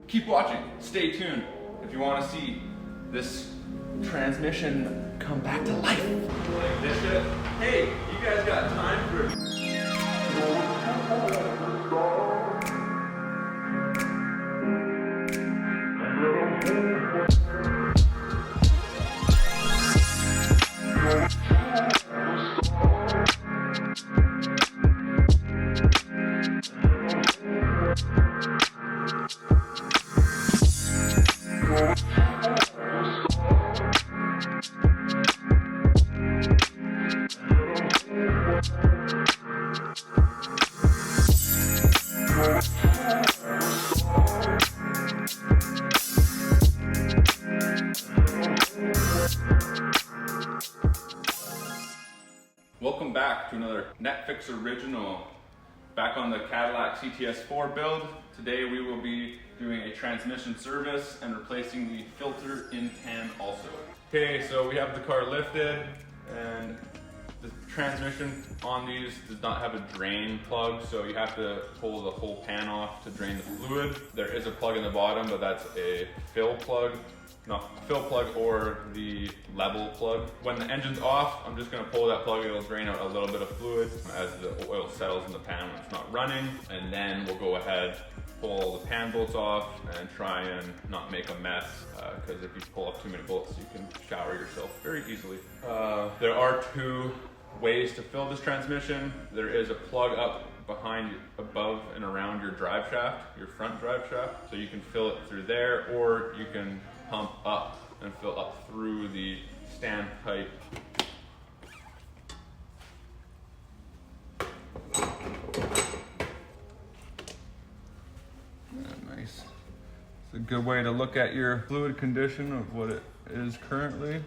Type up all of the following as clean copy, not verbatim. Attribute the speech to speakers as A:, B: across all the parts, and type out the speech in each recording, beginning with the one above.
A: Keep watching, stay tuned if you want to see this transmission come back to life. Like this shit. Hey, you guys got time for... Welcome back to another Netfix original, back on the Cadillac CTS-4 build. Today we will be doing a transmission service and replacing the filter in pan also. Okay, so we have the car lifted and the transmission on these does not have a drain plug, so you have to pull the whole pan off to drain the fluid. There is a plug in the bottom, but that's a fill plug. Not fill plug or the level plug. When the engine's off, I'm just gonna pull that plug. It'll drain out a little bit of fluid as the oil settles in the pan when it's not running. And then we'll go ahead, pull the pan bolts off and try and not make a mess. Because if you pull off too many bolts, you can shower yourself very easily. There are two ways to fill this transmission. There is a plug up behind, above and around your drive shaft, your front drive shaft. So you can fill it through there, or you can pump up and fill up through the standpipe. Nice. It's a good way to look at your fluid condition of what it is currently.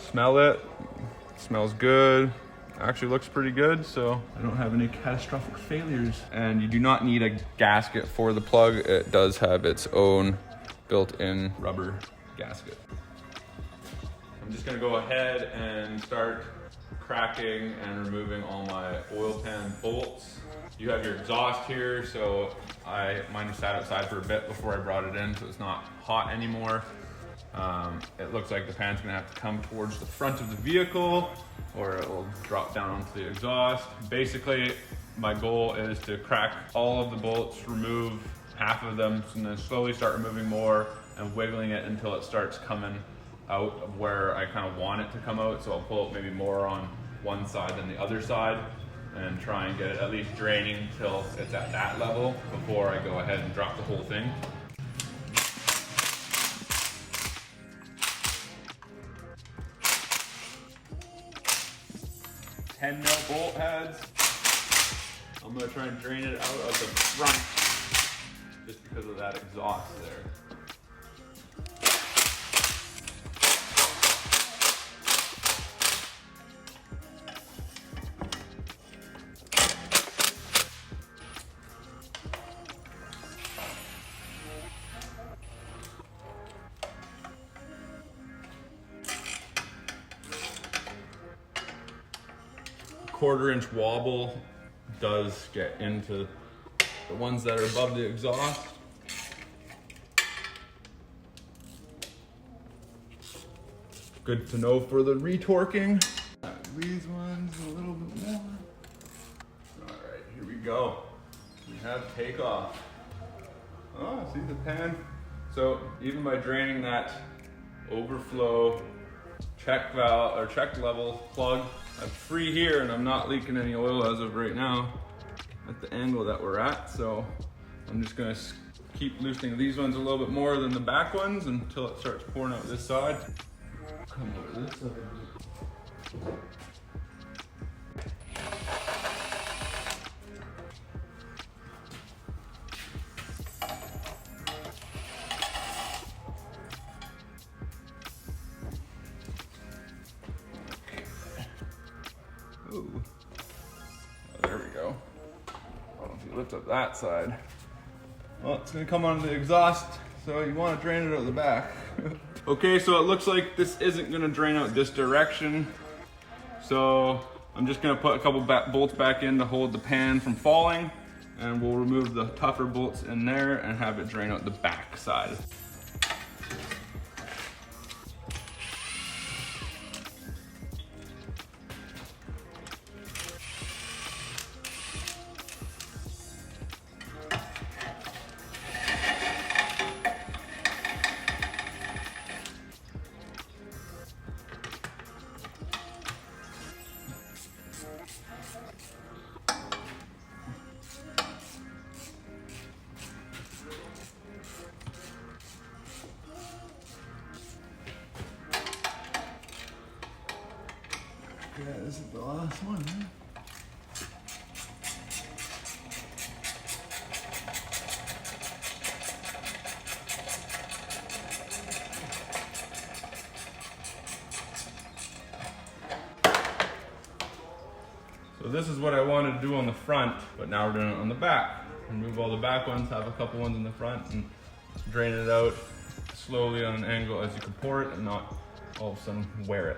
A: Smell it. It smells good. Actually looks pretty good, so I don't have any catastrophic failures. And you do not need a gasket for the plug. It does have its own built-in rubber gasket. I'm just gonna go ahead and start cracking and removing all my oil pan bolts. You have your exhaust here, so mine just sat outside for a bit before I brought it in, so it's not hot anymore. It looks like the pan's gonna have to come towards the front of the vehicle, or it will drop down onto the exhaust. Basically, my goal is to crack all of the bolts, remove half of them, and then slowly start removing more and wiggling it until it starts coming out of where I kind of want it to come out. So I'll pull it maybe more on one side than the other side and try and get it at least draining till it's at that level before I go ahead and drop the whole thing. $10 mil bolt heads. I'm gonna try and drain it out of the front, just because of that exhaust there. Quarter-inch wobble does get into the ones that are above the exhaust. Good to know for the retorquing. These ones a little bit more. All right, here we go. We have takeoff. Oh, see the pan? So even by draining that overflow check valve or check level plug, I'm free here and I'm not leaking any oil as of right now at the angle that we're at. So I'm just gonna keep loosening these ones a little bit more than the back ones until it starts pouring out this side. Come over this side. Ooh. Oh, there we go. Oh, if you lift up that side, well, it's gonna come onto the exhaust, so you want to drain it out the back. Okay, so it looks like this isn't gonna drain out this direction. So I'm just gonna put a couple bolts back in to hold the pan from falling, and we'll remove the tougher bolts in there and have it drain out the back side.
B: Yeah, this is the last one, huh?
A: So this is what I wanted to do on the front, but now we're doing it on the back. Remove all the back ones, have a couple ones in the front, and drain it out slowly on an angle as you can pour it and not all of a sudden wear it.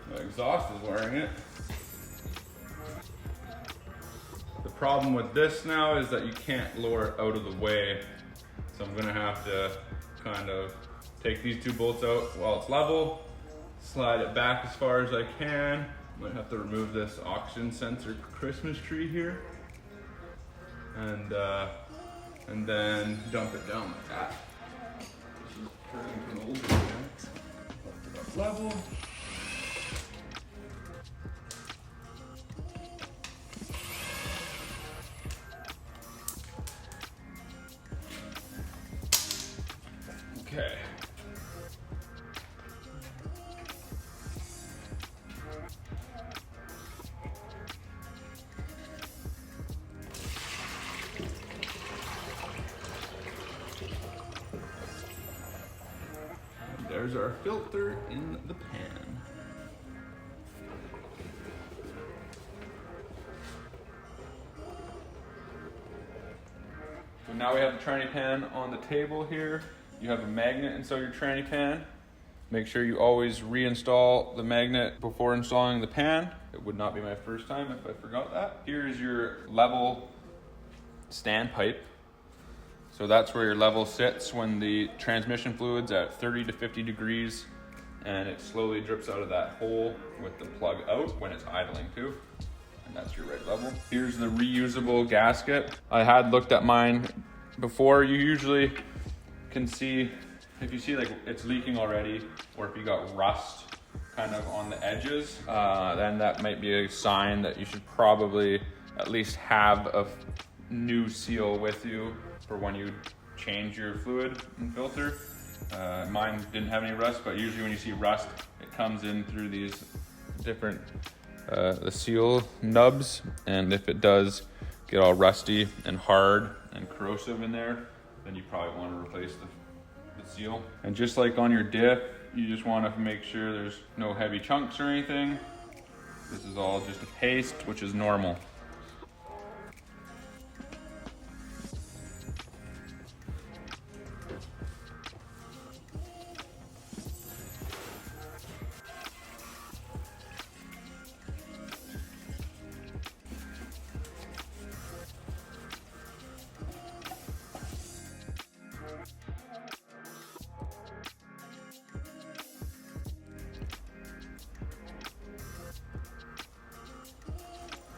A: The exhaust is wearing it. The problem with this now is that you can't lower it out of the way. So I'm gonna have to kind of take these two bolts out while it's level, slide it back as far as I can. Might have to remove this oxygen sensor Christmas tree here. And then dump it down like that. This is turning to an older one. Lift it up level. Okay. And there's our filter in the pan. So now we have the tranny pan on the table here. You have a magnet inside your tranny pan. Make sure you always reinstall the magnet before installing the pan. It would not be my first time if I forgot that. Here's your level standpipe. So that's where your level sits when the transmission fluid's at 30 to 50 degrees, and it slowly drips out of that hole with the plug out when it's idling too. And that's your right level. Here's the reusable gasket. I had looked at mine before. You usually can see, if you see like it's leaking already, or if you got rust kind of on the edges, then that might be a sign that you should probably at least have a new seal with you for when you change your fluid and filter. Mine didn't have any rust, but usually when you see rust, it comes in through these different the seal nubs, and if it does get all rusty and hard and corrosive in there, then you probably want to replace the seal. And just like on your diff, you just want to make sure there's no heavy chunks or anything. This is all just a paste, which is normal.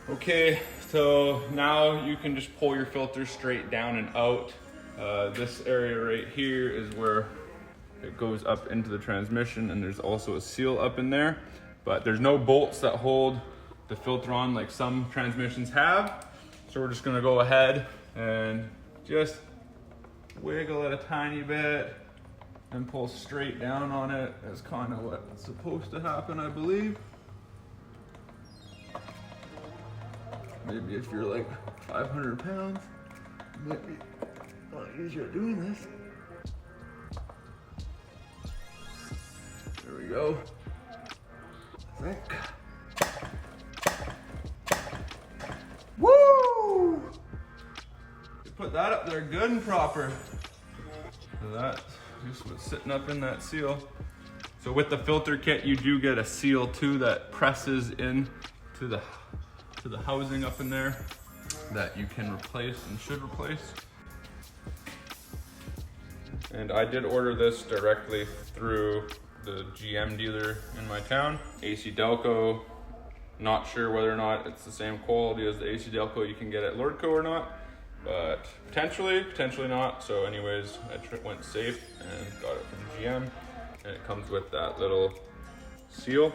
A: Okay, so now you can just pull your filter straight down and out. This area right here is where it goes up into the transmission, and there's also a seal up in there, but there's no bolts that hold the filter on like some transmissions have. So we're just gonna go ahead and just wiggle it a tiny bit and pull straight down on it. That's kind of what's supposed to happen, I believe. Maybe if you're like 500 pounds, it might be a lot easier doing this. There we go. I think. put that up there good and proper. So that just was sitting up in that seal. So with the filter kit, you do get a seal too that presses in to the housing up in there that you can replace and should replace. And I did order this directly through the GM dealer in my town, AC Delco. Not sure whether or not it's the same quality as the AC Delco you can get at Lordco or not, but potentially not. So anyways, I went safe and got it from GM, and it comes with that little seal.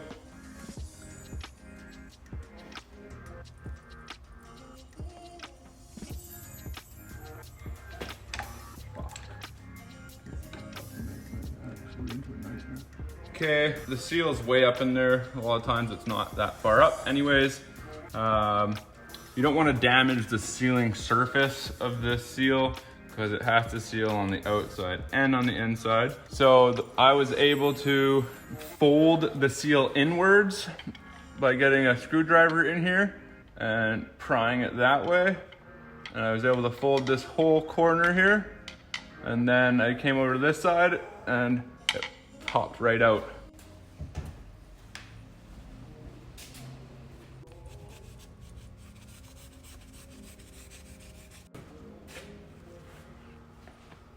A: Okay, the seal is way up in there. A lot of times it's not that far up. Anyways, you don't want to damage the sealing surface of this seal because it has to seal on the outside and on the inside. So I was able to fold the seal inwards by getting a screwdriver in here and prying it that way. And I was able to fold this whole corner here. And then I came over to this side and it popped right out.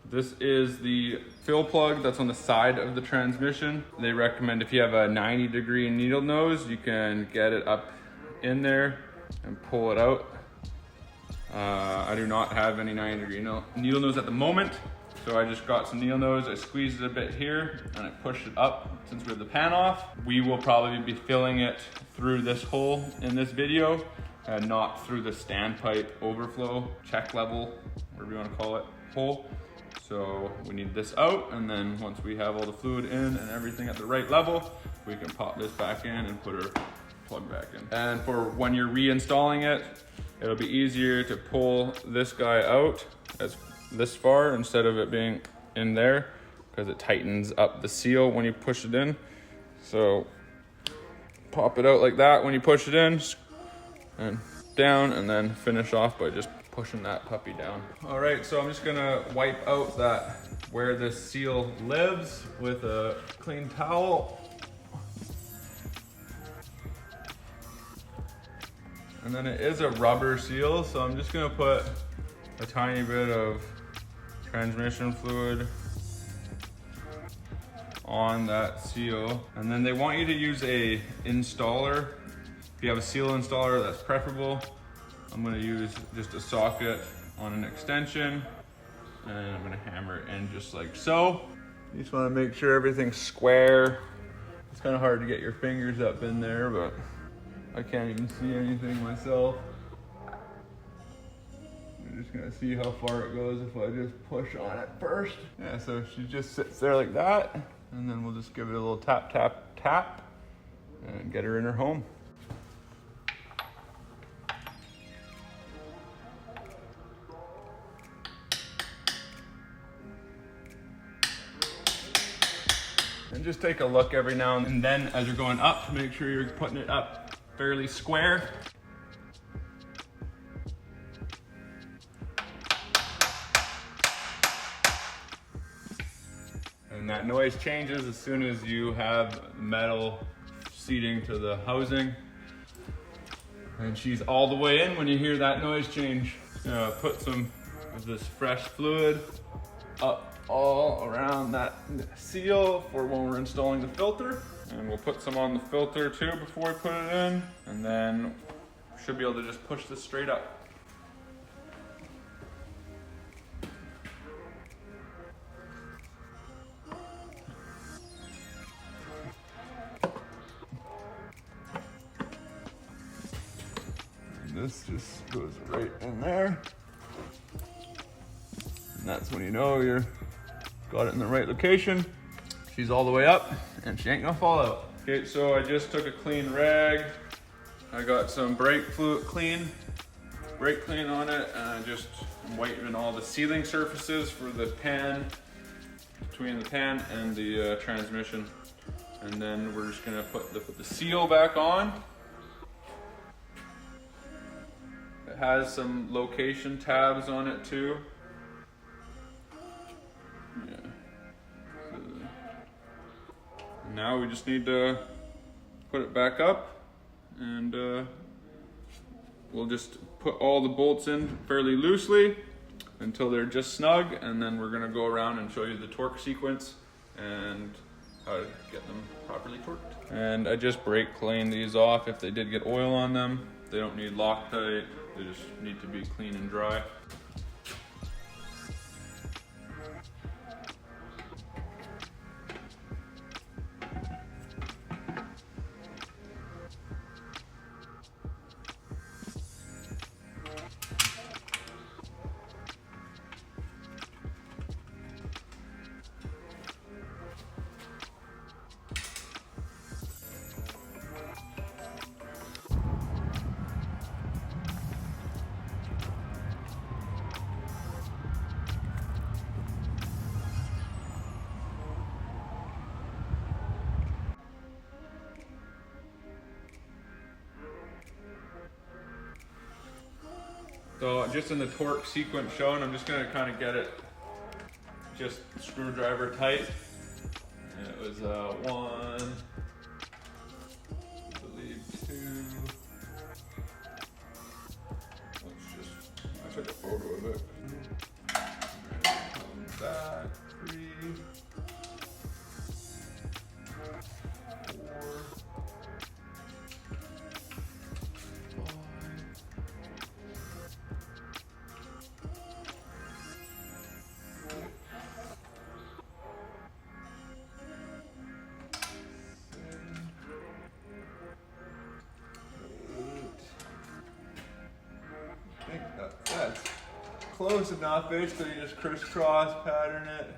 A: This is the fill plug that's on the side of the transmission. They recommend if you have a 90-degree needle nose, you can get it up in there and pull it out. I do not have any 90-degree needle nose at the moment, so I just got some needle nose. I squeezed it a bit here and I pushed it up since we have the pan off. We will probably be filling it through this hole in this video and not through the standpipe overflow, check level, whatever you want to call it, hole. So we need this out, and then once we have all the fluid in and everything at the right level, we can pop this back in and put our plug back in. And for when you're reinstalling it, it'll be easier to pull this guy out as this far instead of it being in there, because it tightens up the seal when you push it in. So pop it out like that when you push it in and down, and then finish off by just pushing that puppy down. All right, so I'm just gonna wipe out that where this seal lives with a clean towel. And then it is a rubber seal, so I'm just gonna put a tiny bit of transmission fluid on that seal. And then they want you to use a installer. If you have a seal installer, that's preferable. I'm gonna use just a socket on an extension, and I'm gonna hammer it in just like so. You just wanna make sure everything's square. It's kind of hard to get your fingers up in there, but I can't even see anything myself. I'm just gonna see how far it goes if I just push on it first. Yeah, so she just sits there like that, and then we'll just give it a little tap, tap, tap, and get her in her home. And just take a look every now and then as you're going up, make sure you're putting it up fairly square. And that noise changes as soon as you have metal seating to the housing. And she's all the way in when you hear that noise change. Put some of this fresh fluid up all around that seal for when we're installing the filter. And we'll put some on the filter too before we put it in. And then should be able to just push this straight up. And this just goes right in there. And that's when you know you're got it in the right location. She's all the way up and she ain't gonna fall out. Okay, so I just took a clean rag. I got some brake clean on it, and I just am wiping all the sealing surfaces for the pan, between the pan and the transmission. And then we're just gonna put the seal back on. It has some location tabs on it too. Yeah. So now we just need to put it back up, and we'll just put all the bolts in fairly loosely until they're just snug, and then we're gonna go around and show you the torque sequence and how to get them properly torqued. And I just brake cleaned these off if they did get oil on them. They don't need Loctite, they just need to be clean and dry. So just in the torque sequence shown, I'm just gonna kind of get it just screwdriver tight. And it was 1, I believe 2. I took a photo of it. Back 3, 4. I think that's close enough. Basically, you just crisscross pattern it.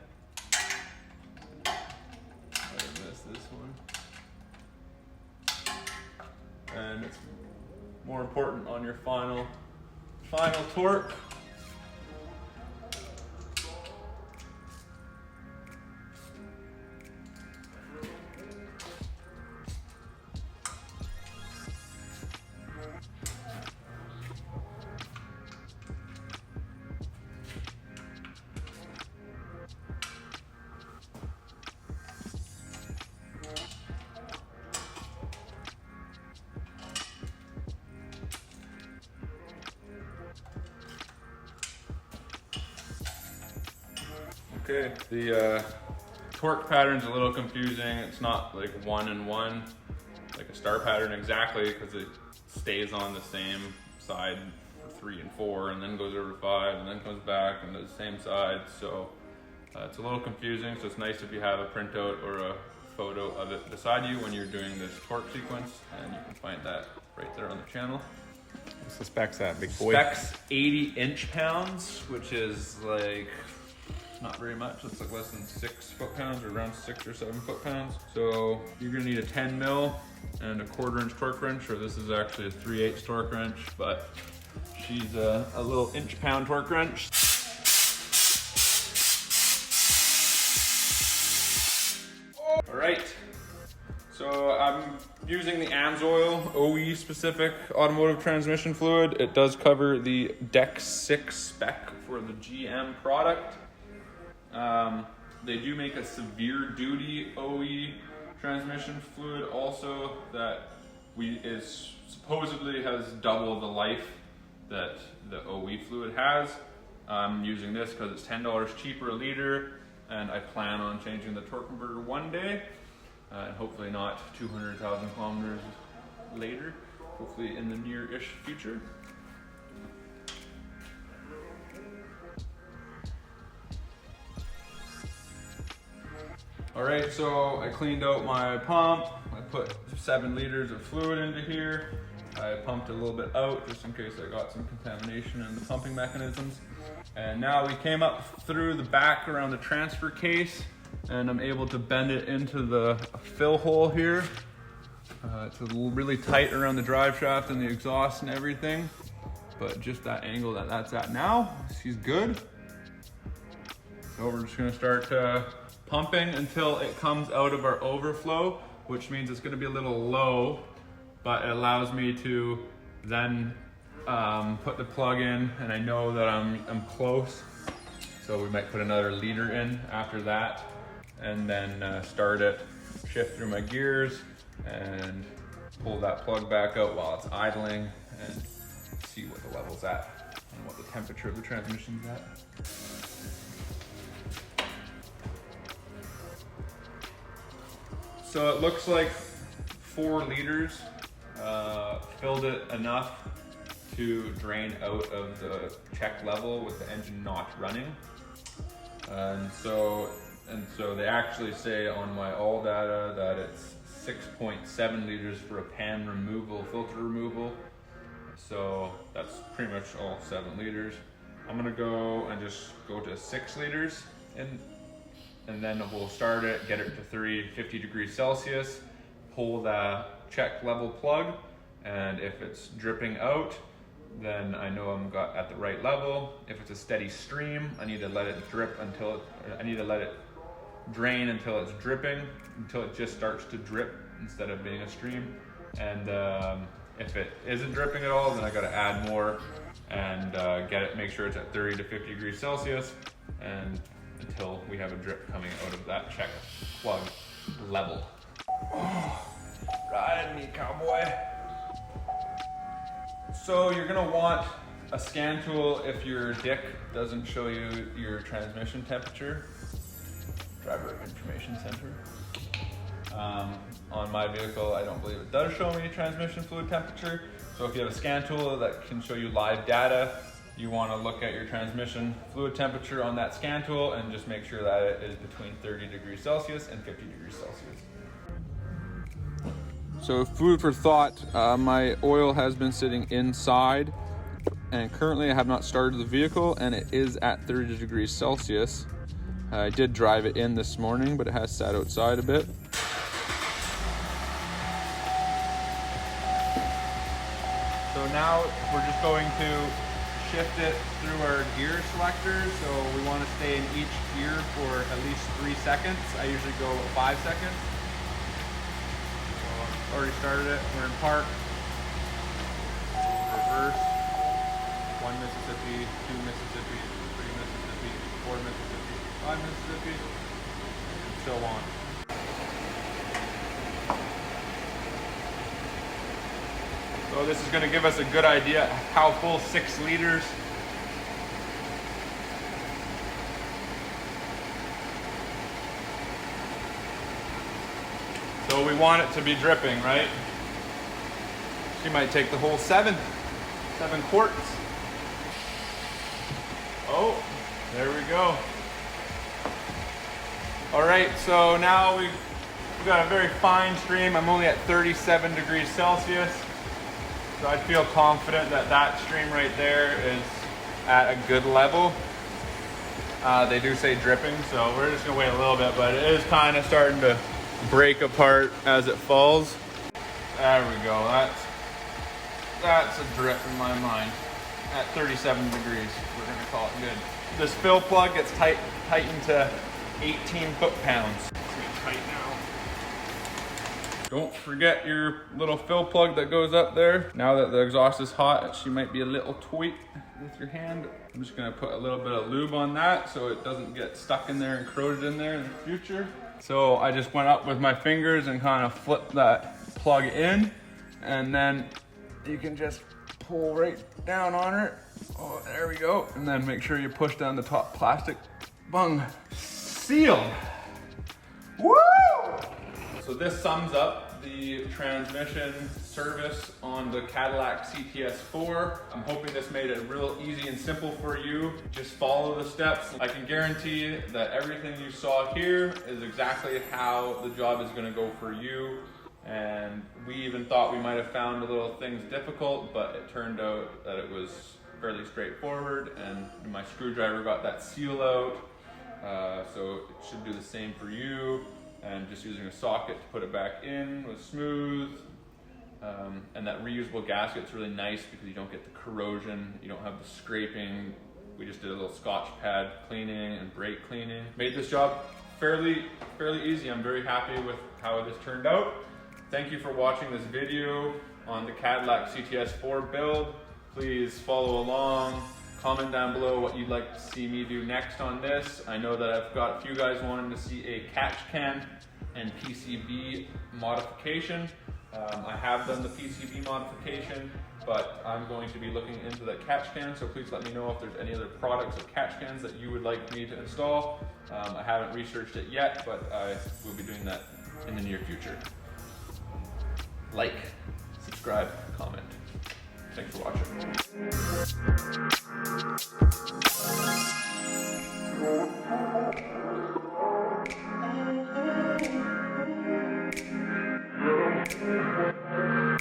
A: I missed this one. And it's more important on your final torque. Okay, the torque pattern's a little confusing. It's not like 1 and 1, like a star pattern exactly, because it stays on the same side for 3 and 4, and then goes over to 5, and then comes back and does the same side. So it's a little confusing. So it's nice if you have a printout or a photo of it beside you when you're doing this torque sequence, and you can find that right there on the channel.
C: What's the specs at, big boy?
A: Specs 80 inch-pounds, which is like not very much. It's like less than 6 foot-pounds, or around 6 or 7 foot-pounds. So you're gonna need a 10 mil and a 1/4 inch torque wrench, or this is actually a 3/8 torque wrench, but she's a little inch-pound torque wrench. All right, so I'm using the AMSOIL OE specific automotive transmission fluid. It does cover the Deck 6 spec for the GM product. They do make a severe duty OE transmission fluid also that supposedly has double the life that the OE fluid has. I'm using this because it's $10 cheaper a liter, and I plan on changing the torque converter one day, and hopefully not 200,000 kilometers later, hopefully in the near-ish future. All right, so I cleaned out my pump. I put 7 liters of fluid into here. I pumped a little bit out just in case I got some contamination in the pumping mechanisms. And now we came up through the back around the transfer case, and I'm able to bend it into the fill hole here. It's really tight around the drive shaft and the exhaust and everything, but just that angle that's at now, she's good. So we're just gonna start pumping until it comes out of our overflow, which means it's gonna be a little low, but it allows me to then put the plug in, and I know that I'm close. So we might put another liter in after that, and then start it, shift through my gears, and pull that plug back out while it's idling, and see what the level's at and what the temperature of the transmission's at. So it looks like 4 liters filled it enough to drain out of the check level with the engine not running. And so they actually say on my all data that it's 6.7 liters for a pan removal, filter removal. So that's pretty much all 7 liters. I'm gonna go and just go to 6 liters and then we'll start it, get it to 350 degrees Celsius, pull the check level plug, and if it's dripping out, then I know I'm got at the right level. If it's a steady stream, I need to let it drip I need to let it drain until it's dripping, until it just starts to drip instead of being a stream. And if it isn't dripping at all, then I gotta add more and make sure it's at 30 to 50 degrees Celsius, and until we have a drip coming out of that check plug level. Oh, ride me, cowboy. So you're gonna want a scan tool if your DIC doesn't show you your transmission temperature. Driver Information Center. On my vehicle, I don't believe it does show me transmission fluid temperature. So if you have a scan tool that can show you live data, you want to look at your transmission fluid temperature on that scan tool and just make sure that it is between 30 degrees Celsius and 50 degrees Celsius. So food for thought, my oil has been sitting inside, and currently I have not started the vehicle, and it is at 30 degrees Celsius. I did drive it in this morning, but it has sat outside a bit. So now we're just going to shift it through our gear selector. So we want to stay in each gear for at least 3 seconds. I usually go 5 seconds. So I've already started it. We're in park. Reverse. 1 Mississippi, 2 Mississippi, 3 Mississippi, 4 Mississippi, 5 Mississippi, and so on. So this is going to give us a good idea how full 6 liters. So we want it to be dripping, right? She might take the whole 7 quarts. Oh, there we go. All right, so now we've got a very fine stream. I'm only at 37 degrees Celsius. So I feel confident that that stream right there is at a good level. They do say dripping, so we're just gonna wait a little bit, but it is kind of starting to break apart as it falls. There we go, that's a drip in my mind. At 37 degrees, we're gonna call it good. This fill plug gets tightened to 18 foot-pounds. It's gonna tight now. Don't forget your little fill plug that goes up there. Now that the exhaust is hot, she might be a little tight with your hand. I'm just gonna put a little bit of lube on that so it doesn't get stuck in there and corroded in there in the future. So I just went up with my fingers and kind of flipped that plug in, and then you can just pull right down on her. Oh, there we go. And then make sure you push down the top plastic. Bung. Sealed. Woo! So this sums up the transmission service on the Cadillac CTS-4. I'm hoping this made it real easy and simple for you. Just follow the steps. I can guarantee that everything you saw here is exactly how the job is gonna go for you. And we even thought we might have found a little things difficult, but it turned out that it was fairly straightforward, and my screwdriver got that seal out. So it should do the same for you. And just using a socket to put it back in was smooth. And that reusable gasket's really nice because you don't get the corrosion, you don't have the scraping. We just did a little Scotch pad cleaning and brake cleaning. Made this job fairly easy. I'm very happy with how it has turned out. Thank you for watching this video on the Cadillac CTS-4 build. Please follow along. Comment down below what you'd like to see me do next on this. I know that I've got a few guys wanting to see a catch can and PCB modification. I have done the PCB modification, but I'm going to be looking into the catch can, so please let me know if there's any other products or catch cans that you would like me to install. I haven't researched it yet, but I will be doing that in the near future. Like, subscribe, comment. Thanks for watching.